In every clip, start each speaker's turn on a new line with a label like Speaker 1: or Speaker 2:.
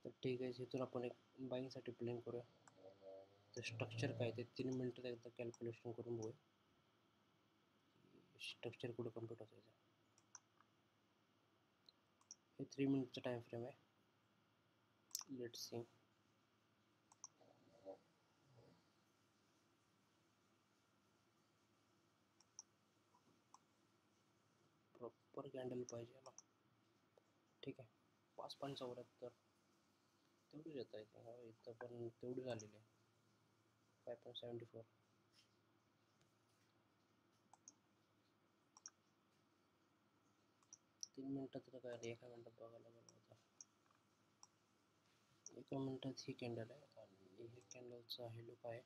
Speaker 1: तर ठीक आहे, इथून आपण एक बाईंगसाठी प्लॅन करूया. तर स्ट्रक्चर काय ते 3 मिनटात एकदा कॅल्क्युलेशन करून बघूया स्ट्रक्चर कुठे कम्प्लीट होतं. हे 3 मिनिटचा टाइम फ्रेम आहे. Let's see. प्रॉपर कॅन्डल पाहिजे ना. ठीक आहे, 5.74 तेवढीच येत आहे. इथं पण तेवढी झालेली आहे, 5.74. 3 मिनिटात तर काय, 1 मिनिटात बघायला गेलं होतं. 1 मिनिटात ही कॅन्डल आहे आणि हे कॅन्डलचा हे लुक आहे.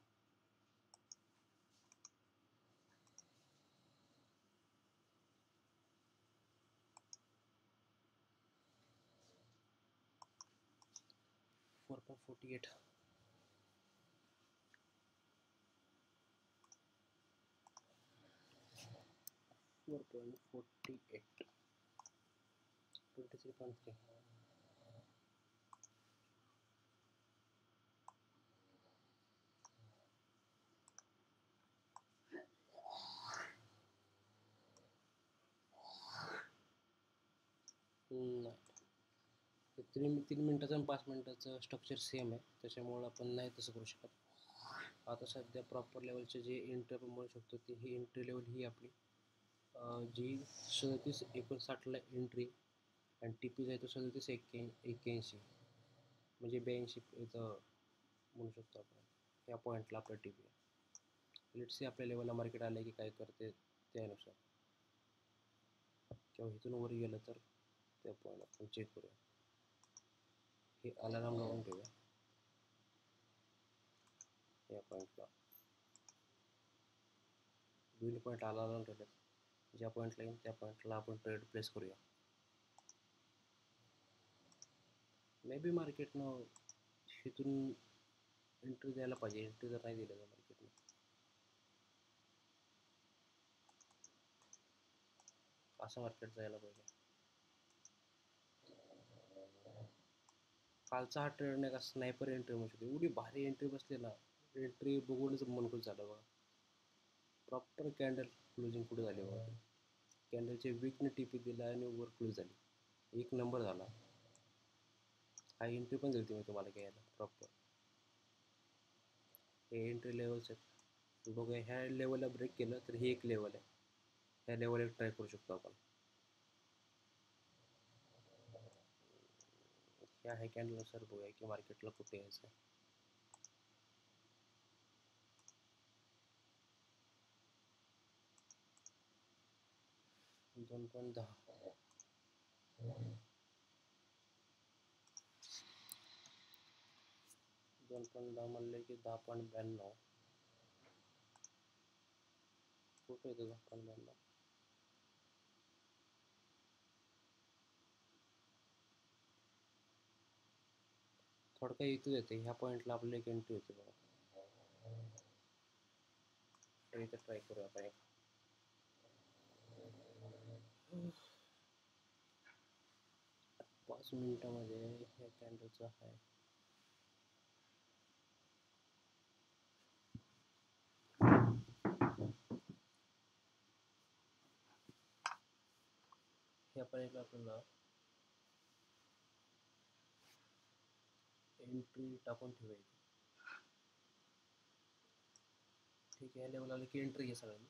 Speaker 1: $4.48. 4.48. 23.3. नाही, 3 मिनिटाचं आणि 5 मिनिटाचं स्ट्रक्चर सेम आहे, त्याच्यामुळं आपण नाही तसं करू शकत. आता सध्या प्रॉपर लेवलचे जे एंट्री आपण म्हणू शकतो ते ही एंट्री लेवल ही आपली जी 37.59ला एंट्री आणि टी पी आहे तो 37.81 म्हणजे 82 इथं म्हणू शकतो आपण. या पॉईंटला आपलं टी पी आहे. लेट्स सी आपल्या लेवलला मार्केट आलं की काय करते त्यानुसार, किंवा इथून वर गेलं तर त्या पॉईंट आपण चेक करूया. हे अलार्म लावून ठेवूया या पॉईंटला. दोन्ही पॉईंट अलार्म ठेवले, ज्या पॉईंटला येईल त्या पॉईंटला आपण ट्रेड प्लेस करूया. मे बी मार्केटनं इथून एंट्री द्यायला पाहिजे. एंट्री जर नाही दिलं तर मार्केटनं असं मार्केट जायला पाहिजे. कालचा हा ट्रेड नाही का स्नायपर एंट्री म्हणू शकतो. एवढी भारी एंट्री बसली ना, एंट्री बघूनच मन खुश झालं बघा. प्रॉपर कॅन्डल क्लोजिंग कुठे झाली बघा. कॅन्डलचे वीकने टीपी दिला आणि वर क्लोज झाली. एक नंबर झाला. हा एंट्री पण दिली मी तुम्हाला घ्यायला प्रॉपर. हे एंट्री लेवल्स आहेत बघूया. ह्या लेवलला ब्रेक केलं तर ही एक लेवल आहे, ह्या लेवल एक ट्राय करू शकतो आपण. ह्या हाय कॅन्डलनुसार बघूया की मार्केटला कुठे यायचं आहे. 2.10. 2.10 म्हणले की 10.92. कुठे येतं 10.92? थोडक्या इथं येते. ह्या पॉईंटला आपल्याला एक एंट्री होते बघा. तर इथं ट्राय करूया आपण एक. 5 मिनिटामध्ये ह्या कॅन्डलचा आहे. ह्या पॉईंटला आपल्याला एंट्री टाकून ठेवायची. ठीक आहे, या लेवल आलं की एंट्री घ्या सगळ्यांनी.